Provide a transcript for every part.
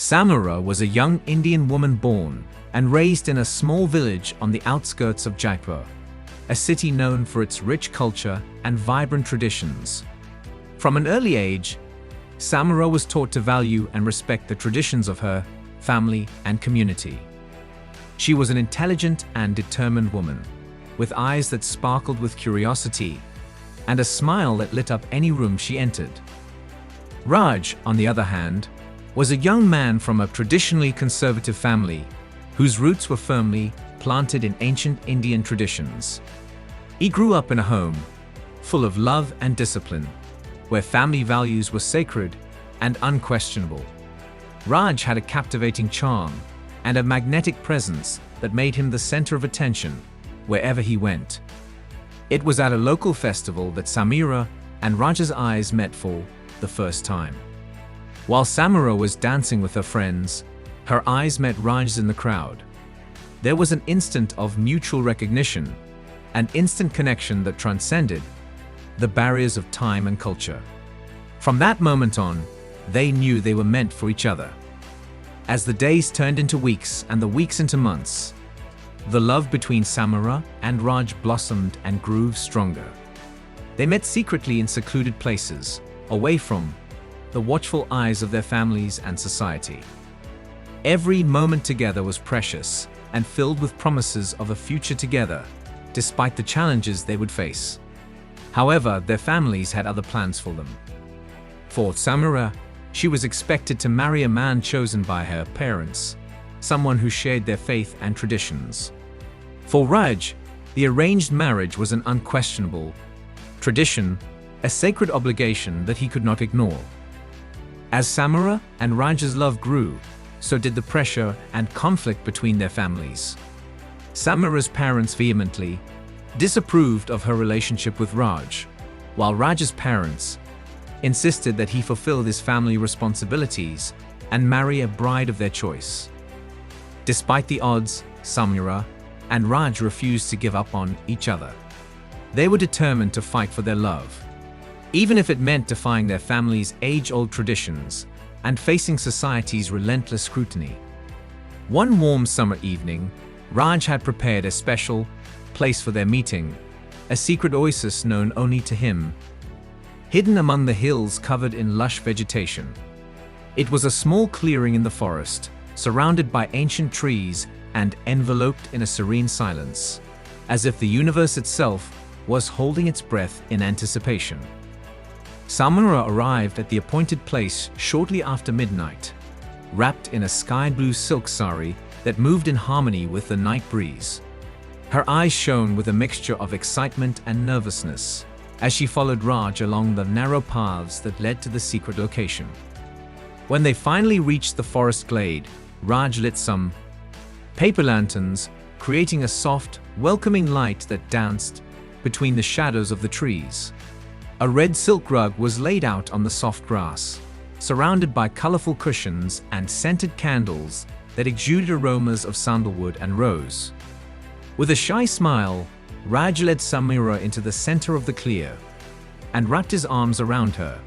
Samira was a young Indian woman born and raised in a small village on the outskirts of Jaipur, a city known for its rich culture and vibrant traditions. From an early age, Samira was taught to value and respect the traditions of her family and community. She was an intelligent and determined woman, with eyes that sparkled with curiosity and a smile that lit up any room she entered. Raj, on the other hand, was a young man from a traditionally conservative family whose roots were firmly planted in ancient Indian traditions. He grew up in a home full of love and discipline, where family values were sacred and unquestionable. Raj had a captivating charm and a magnetic presence that made him the center of attention wherever he went. It was at a local festival that Samira and Raj's eyes met for the first time. While Samira was dancing with her friends, her eyes met Raj's in the crowd. There was an instant of mutual recognition, an instant connection that transcended the barriers of time and culture. From that moment on, they knew they were meant for each other. As the days turned into weeks and the weeks into months, the love between Samira and Raj blossomed and grew stronger. They met secretly in secluded places, away from the watchful eyes of their families and society. Every moment together was precious and filled with promises of a future together, despite the challenges they would face. However, their families had other plans for them. For Samira, she was expected to marry a man chosen by her parents, someone who shared their faith and traditions. For Raj, the arranged marriage was an unquestionable tradition, a sacred obligation that he could not ignore. As Samira and Raj's love grew, so did the pressure and conflict between their families. Samira's parents vehemently disapproved of her relationship with Raj, while Raj's parents insisted that he fulfill his family responsibilities and marry a bride of their choice. Despite the odds, Samira and Raj refused to give up on each other. They were determined to fight for their love, even if it meant defying their family's age-old traditions and facing society's relentless scrutiny. One warm summer evening, Raj had prepared a special place for their meeting, a secret oasis known only to him, hidden among the hills covered in lush vegetation. It was a small clearing in the forest, surrounded by ancient trees and enveloped in a serene silence, as if the universe itself was holding its breath in anticipation. Samira arrived at the appointed place shortly after midnight, wrapped in a sky-blue silk sari that moved in harmony with the night breeze. Her eyes shone with a mixture of excitement and nervousness as she followed Raj along the narrow paths that led to the secret location. When they finally reached the forest glade, Raj lit some paper lanterns, creating a soft, welcoming light that danced between the shadows of the trees. A red silk rug was laid out on the soft grass, surrounded by colorful cushions and scented candles that exuded aromas of sandalwood and rose. With a shy smile, Raj led Samira into the center of the clear and wrapped his arms around her.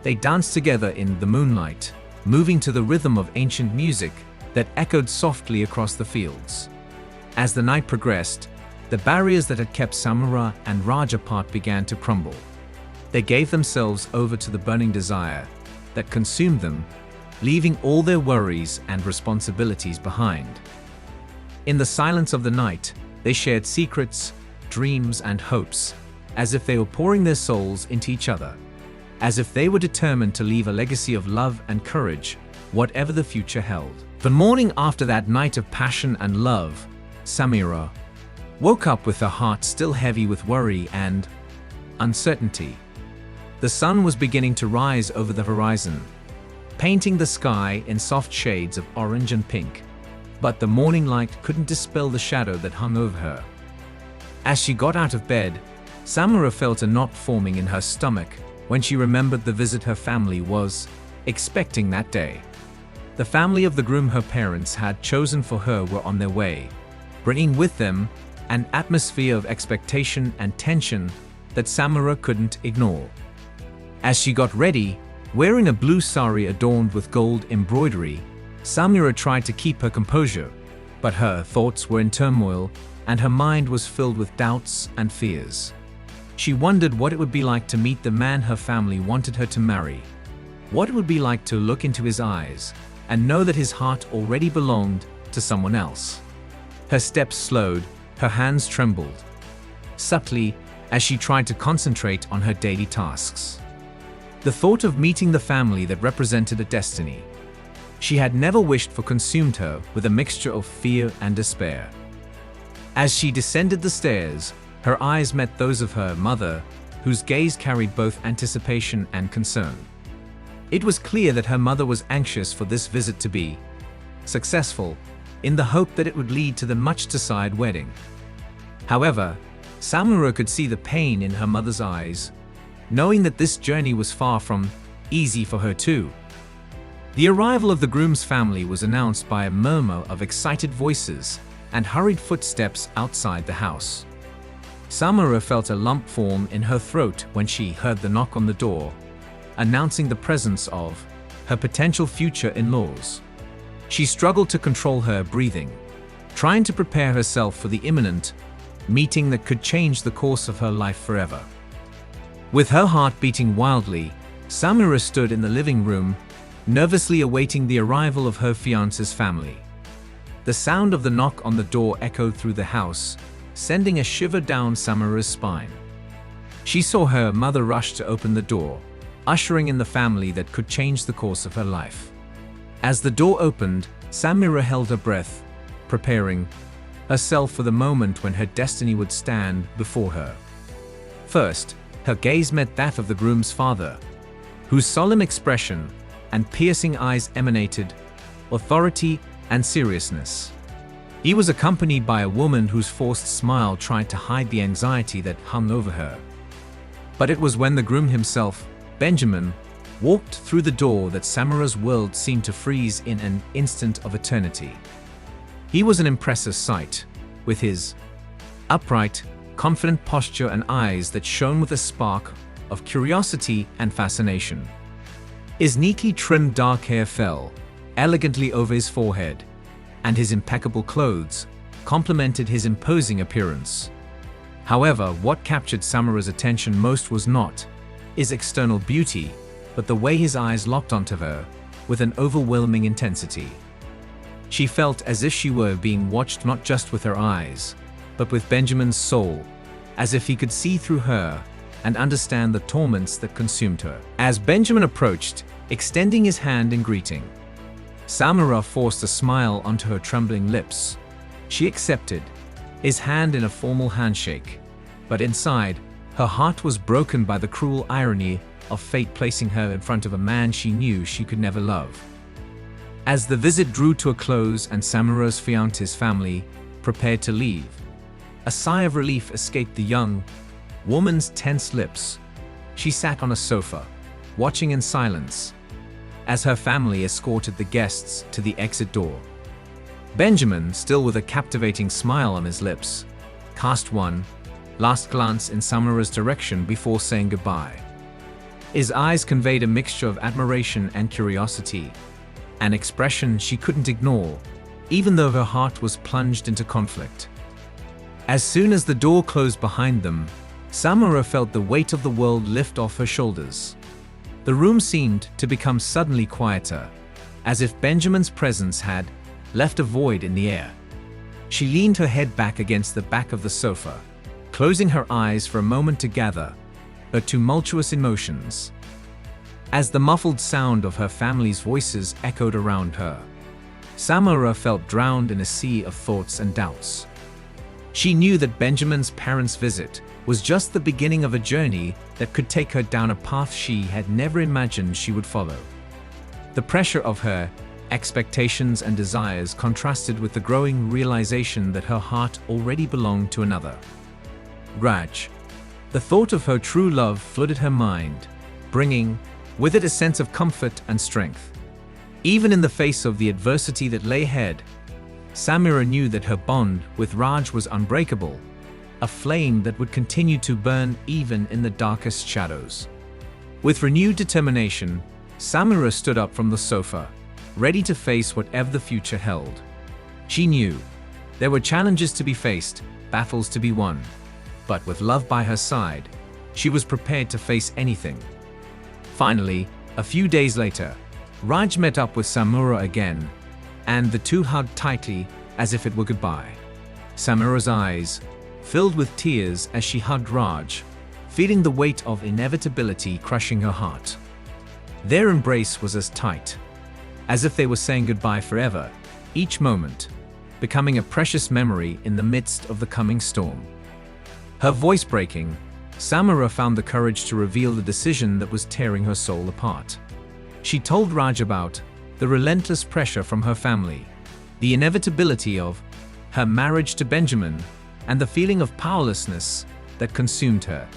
They danced together in the moonlight, moving to the rhythm of ancient music that echoed softly across the fields. As the night progressed, the barriers that had kept Samira and Raj apart began to crumble. They gave themselves over to the burning desire that consumed them, leaving all their worries and responsibilities behind. In the silence of the night, they shared secrets, dreams, and hopes, as if they were pouring their souls into each other, as if they were determined to leave a legacy of love and courage, whatever the future held. The morning after that night of passion and love, Samira woke up with her heart still heavy with worry and uncertainty. The sun was beginning to rise over the horizon, painting the sky in soft shades of orange and pink. But the morning light couldn't dispel the shadow that hung over her. As she got out of bed, Samira felt a knot forming in her stomach when she remembered the visit her family was expecting that day. The family of the groom her parents had chosen for her were on their way, bringing with them an atmosphere of expectation and tension that Samira couldn't ignore. As she got ready, wearing a blue sari adorned with gold embroidery, Samira tried to keep her composure, but her thoughts were in turmoil and her mind was filled with doubts and fears. She wondered what it would be like to meet the man her family wanted her to marry, what it would be like to look into his eyes and know that his heart already belonged to someone else. Her steps slowed, her hands trembled, subtly as she tried to concentrate on her daily tasks. The thought of meeting the family that represented a destiny she had never wished for consumed her with a mixture of fear and despair. As she descended the stairs, her eyes met those of her mother, whose gaze carried both anticipation and concern. It was clear that her mother was anxious for this visit to be successful, in the hope that it would lead to the much-desired wedding. However, Samira could see the pain in her mother's eyes, knowing that this journey was far from easy for her too. The arrival of the groom's family was announced by a murmur of excited voices and hurried footsteps outside the house. Samira felt a lump form in her throat when she heard the knock on the door, announcing the presence of her potential future in-laws. She struggled to control her breathing, trying to prepare herself for the imminent meeting that could change the course of her life forever. With her heart beating wildly, Samira stood in the living room, nervously awaiting the arrival of her fiance's family. The sound of the knock on the door echoed through the house, sending a shiver down Samira's spine. She saw her mother rush to open the door, ushering in the family that could change the course of her life. As the door opened, Samira held her breath, preparing herself for the moment when her destiny would stand before her. First, her gaze met that of the groom's father, whose solemn expression and piercing eyes emanated authority and seriousness. He was accompanied by a woman whose forced smile tried to hide the anxiety that hung over her. But it was when the groom himself, Benjamin, walked through the door that Samira's world seemed to freeze in an instant of eternity. He was an impressive sight, with his upright, confident posture and eyes that shone with a spark of curiosity and fascination. His neatly trimmed dark hair fell elegantly over his forehead, and his impeccable clothes complemented his imposing appearance. However, what captured Samira's attention most was not his external beauty, but the way his eyes locked onto her with an overwhelming intensity. She felt as if she were being watched not just with her eyes, but with Benjamin's soul, as if he could see through her and understand the torments that consumed her. As Benjamin approached, extending his hand in greeting, Samira forced a smile onto her trembling lips. She accepted his hand in a formal handshake, but inside, her heart was broken by the cruel irony of fate placing her in front of a man she knew she could never love. As the visit drew to a close and Samira's fiance's family prepared to leave, a sigh of relief escaped the young woman's tense lips. She sat on a sofa, watching in silence, as her family escorted the guests to the exit door. Benjamin, still with a captivating smile on his lips, cast one last glance in Samira's direction before saying goodbye. His eyes conveyed a mixture of admiration and curiosity, an expression she couldn't ignore, even though her heart was plunged into conflict. As soon as the door closed behind them, Samira felt the weight of the world lift off her shoulders. The room seemed to become suddenly quieter, as if Benjamin's presence had left a void in the air. She leaned her head back against the back of the sofa, closing her eyes for a moment to gather her tumultuous emotions. As the muffled sound of her family's voices echoed around her, Samira felt drowned in a sea of thoughts and doubts. She knew that Benjamin's parents' visit was just the beginning of a journey that could take her down a path she had never imagined she would follow. The pressure of her expectations and desires contrasted with the growing realization that her heart already belonged to another. Raj. The thought of her true love flooded her mind, bringing with it a sense of comfort and strength. Even in the face of the adversity that lay ahead, Samira knew that her bond with Raj was unbreakable, a flame that would continue to burn even in the darkest shadows. With renewed determination, Samira stood up from the sofa, ready to face whatever the future held. She knew there were challenges to be faced, battles to be won. But with love by her side, she was prepared to face anything. Finally, a few days later, Raj met up with Samura again, and the two hugged tightly as if it were goodbye. Samura's eyes filled with tears as she hugged Raj, feeling the weight of inevitability crushing her heart. Their embrace was as tight, as if they were saying goodbye forever, each moment becoming a precious memory in the midst of the coming storm. Her voice breaking, Samura found the courage to reveal the decision that was tearing her soul apart. She told Raj about the relentless pressure from her family, the inevitability of her marriage to Benjamin, and the feeling of powerlessness that consumed her.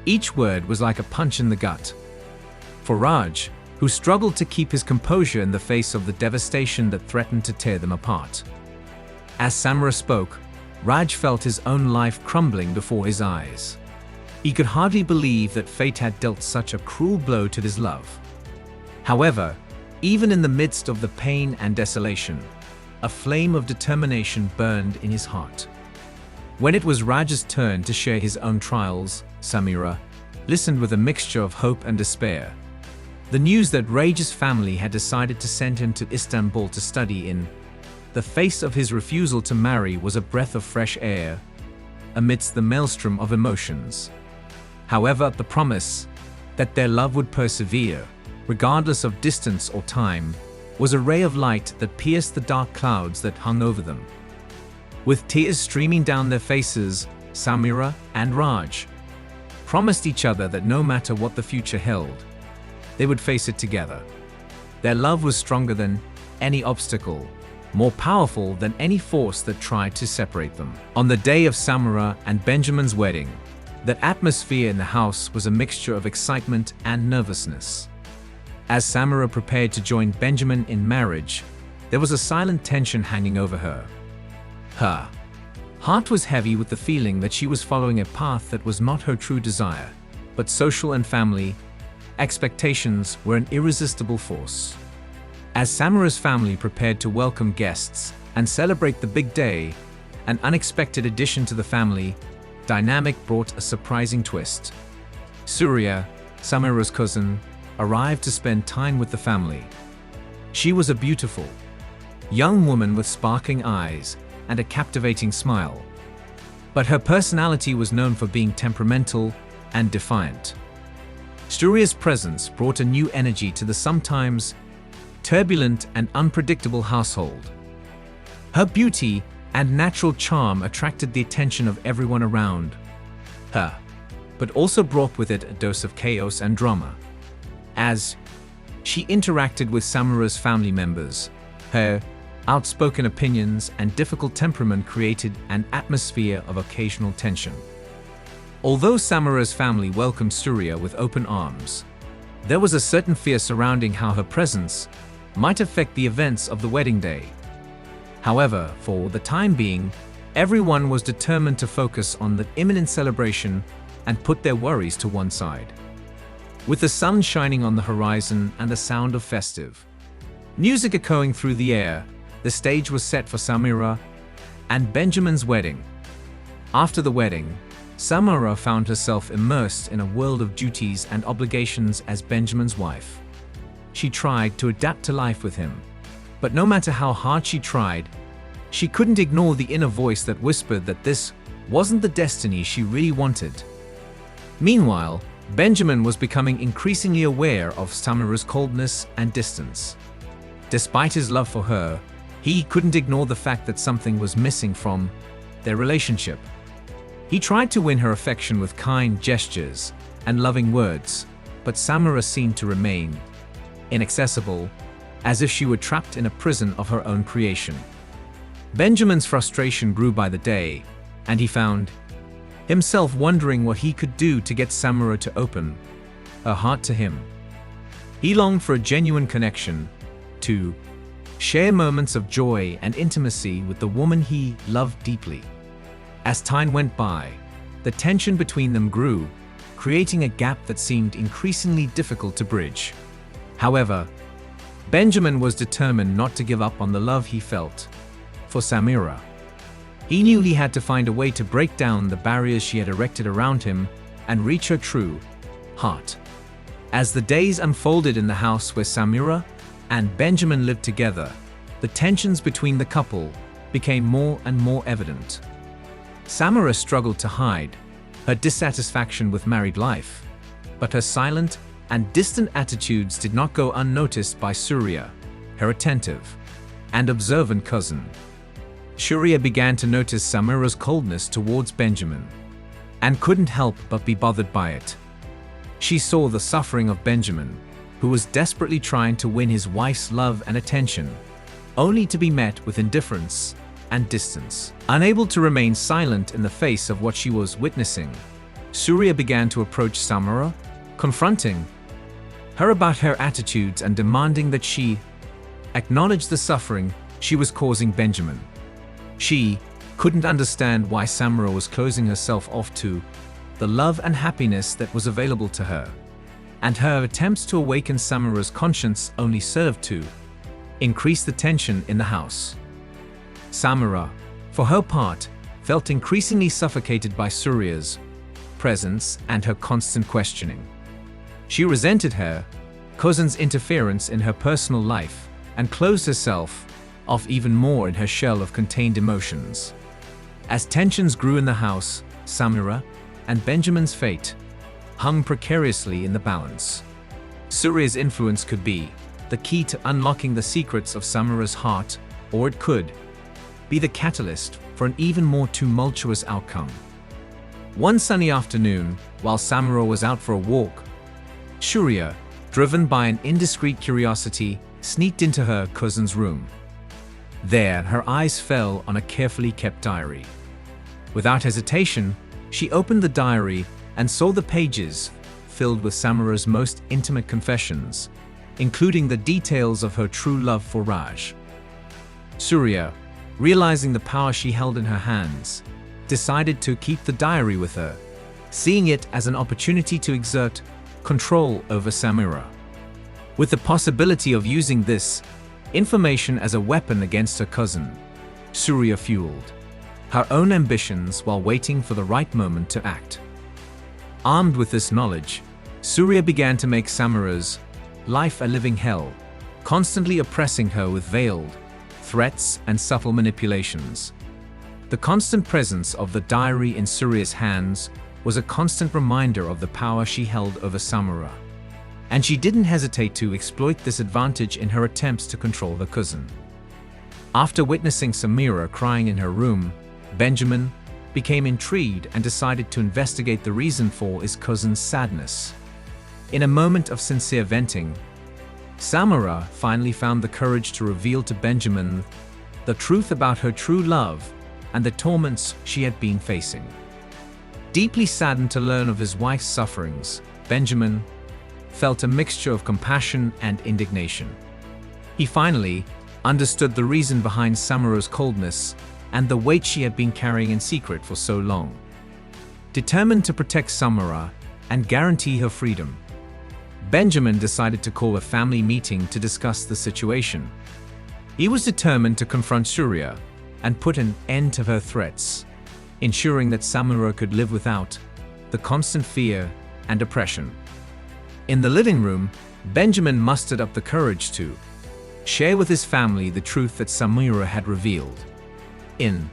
Each word was like a punch in the gut. For Raj, who struggled to keep his composure in the face of the devastation that threatened to tear them apart. As Samura spoke, Raj felt his own life crumbling before his eyes. He could hardly believe that fate had dealt such a cruel blow to his love. However, even in the midst of the pain and desolation, a flame of determination burned in his heart. When it was Raj's turn to share his own trials, Samura listened with a mixture of hope and despair. The news that Raj's family had decided to send him to Istanbul to study in the face of his refusal to marry was a breath of fresh air amidst the maelstrom of emotions. However, the promise that their love would persevere, regardless of distance or time, was a ray of light that pierced the dark clouds that hung over them. With tears streaming down their faces, Samura and Raj promised each other that no matter what the future held, they would face it together. Their love was stronger than any obstacle, more powerful than any force that tried to separate them. On the day of Samura and Benjamin's wedding, the atmosphere in the house was a mixture of excitement and nervousness. As Samura prepared to join Benjamin in marriage, there was a silent tension hanging over her. Her heart was heavy with the feeling that she was following a path that was not her true desire, but social and family expectations were an irresistible force. As Samura's family prepared to welcome guests and celebrate the big day, an unexpected addition to the family dynamic brought a surprising twist. Surya, Samura's cousin, arrived to spend time with the family. She was a beautiful young woman with sparkling eyes and a captivating smile. But her personality was known for being temperamental and defiant. Surya's presence brought a new energy to the sometimes turbulent and unpredictable household. Her beauty and natural charm attracted the attention of everyone around her, but also brought with it a dose of chaos and drama. As she interacted with Samura's family members, her outspoken opinions and difficult temperament created an atmosphere of occasional tension. Although Samura's family welcomed Surya with open arms, there was a certain fear surrounding how her presence might affect the events of the wedding day. However, for the time being, everyone was determined to focus on the imminent celebration and put their worries to one side. With the sun shining on the horizon and the sound of festive music echoing through the air, the stage was set for Samura and Benjamin's wedding. After the wedding, Samura found herself immersed in a world of duties and obligations as Benjamin's wife. She tried to adapt to life with him, but no matter how hard she tried, she couldn't ignore the inner voice that whispered that this wasn't the destiny she really wanted. Meanwhile, Benjamin was becoming increasingly aware of Samura's coldness and distance. Despite his love for her, he couldn't ignore the fact that something was missing from their relationship. He tried to win her affection with kind gestures and loving words, but Samura seemed to remain inaccessible, as if she were trapped in a prison of her own creation. Benjamin's frustration grew by the day, and he found himself wondering what he could do to get Samura to open her heart to him. He longed for a genuine connection, to share moments of joy and intimacy with the woman he loved deeply. As time went by, the tension between them grew, creating a gap that seemed increasingly difficult to bridge. However, Benjamin was determined not to give up on the love he felt for Samira. He knew he had to find a way to break down the barriers she had erected around him and reach her true heart. As the days unfolded in the house where Samira and Benjamin lived together, the tensions between the couple became more and more evident. Samira struggled to hide her dissatisfaction with married life, but her silent and distant attitudes did not go unnoticed by Surya, her attentive and observant cousin. Surya began to notice Samira's coldness towards Benjamin and couldn't help but be bothered by it. She saw the suffering of Benjamin, who was desperately trying to win his wife's love and attention, only to be met with indifference and distance. Unable to remain silent in the face of what she was witnessing, Surya began to approach Samira, confronting her about her attitudes and demanding that she acknowledge the suffering she was causing Benjamin. She couldn't understand why Samira was closing herself off to the love and happiness that was available to her, and her attempts to awaken Samira's conscience only served to increase the tension in the house. Samira, for her part, felt increasingly suffocated by Surya's presence and her constant questioning. She resented her cousin's interference in her personal life and closed herself off even more in her shell of contained emotions. As tensions grew in the house, Samira and Benjamin's fate hung precariously in the balance. Surya's influence could be the key to unlocking the secrets of Samira's heart, or it could be the catalyst for an even more tumultuous outcome. One sunny afternoon, while Samira was out for a walk, Surya, driven by an indiscreet curiosity, sneaked into her cousin's room. There, her eyes fell on a carefully kept diary. Without hesitation, she opened the diary and saw the pages filled with Samira's most intimate confessions, including the details of her true love for Raj. Surya, realizing the power she held in her hands, decided to keep the diary with her, seeing it as an opportunity to exert control over Samira. With the possibility of using this information as a weapon against her cousin, Surya fueled her own ambitions while waiting for the right moment to act. Armed with this knowledge, Surya began to make Samira's life a living hell, constantly oppressing her with veiled threats and subtle manipulations. The constant presence of the diary in Surya's hands was a constant reminder of the power she held over Samira, and she didn't hesitate to exploit this advantage in her attempts to control her cousin. After witnessing Samira crying in her room, Benjamin became intrigued and decided to investigate the reason for his cousin's sadness. In a moment of sincere venting, Samira finally found the courage to reveal to Benjamin the truth about her true love and the torments she had been facing. Deeply saddened to learn of his wife's sufferings, Benjamin felt a mixture of compassion and indignation. He finally understood the reason behind Samira's coldness and the weight she had been carrying in secret for so long. Determined to protect Samira and guarantee her freedom, Benjamin decided to call a family meeting to discuss the situation. He was determined to confront Surya and put an end to her threats, ensuring that Samira could live without the constant fear and oppression. In the living room, Benjamin mustered up the courage to share with his family the truth that Samira had revealed. In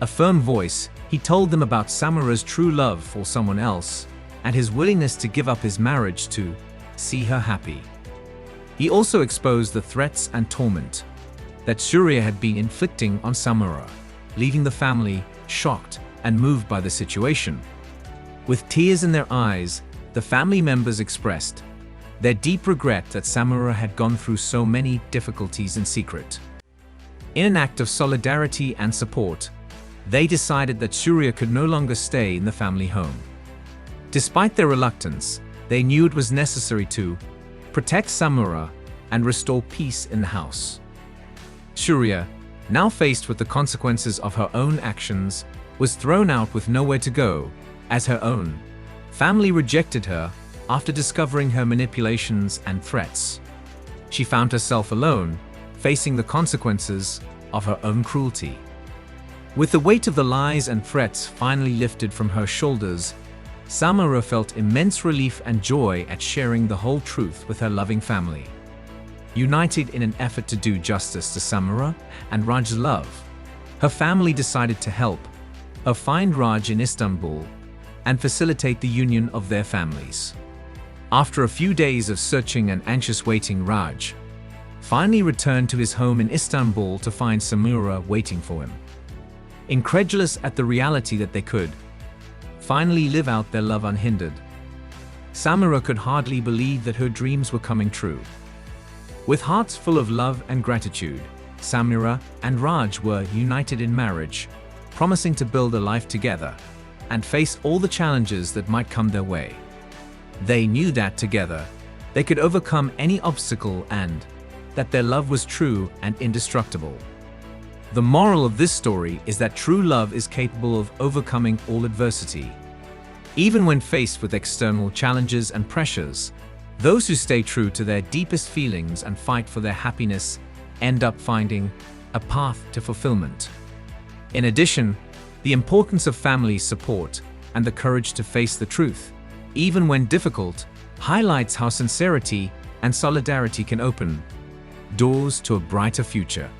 a firm voice, he told them about Samira's true love for someone else and his willingness to give up his marriage to see her happy. He also exposed the threats and torment that Surya had been inflicting on Samira, leaving the family shocked and moved by the situation. With tears in their eyes, the family members expressed their deep regret that Samira had gone through so many difficulties in secret. In an act of solidarity and support, they decided that Surya could no longer stay in the family home. Despite their reluctance, they knew it was necessary to protect Samira and restore peace in the house. Surya, now faced with the consequences of her own actions, was thrown out with nowhere to go, as her own family rejected her after discovering her manipulations and threats. she found herself alone, facing the consequences of her own cruelty. With the weight of the lies and threats finally lifted from her shoulders, Samira felt immense relief and joy at sharing the whole truth with her loving family. United in an effort to do justice to Samira and Raj's love, her family decided to help her find Raj in Istanbul and facilitate the union of their families. After a few days of searching and anxious waiting, Raj finally returned to his home in Istanbul to find Samira waiting for him. Incredulous at the reality that they could finally live out their love unhindered, Samira could hardly believe that her dreams were coming true. With hearts full of love and gratitude, Samira and Raj were united in marriage, promising to build a life together and face all the challenges that might come their way. They knew that together, they could overcome any obstacle and that their love was true and indestructible. The moral of this story is that true love is capable of overcoming all adversity. Even when faced with external challenges and pressures, those who stay true to their deepest feelings and fight for their happiness end up finding a path to fulfillment. In addition, the importance of family support and the courage to face the truth, even when difficult, highlights how sincerity and solidarity can open doors to a brighter future.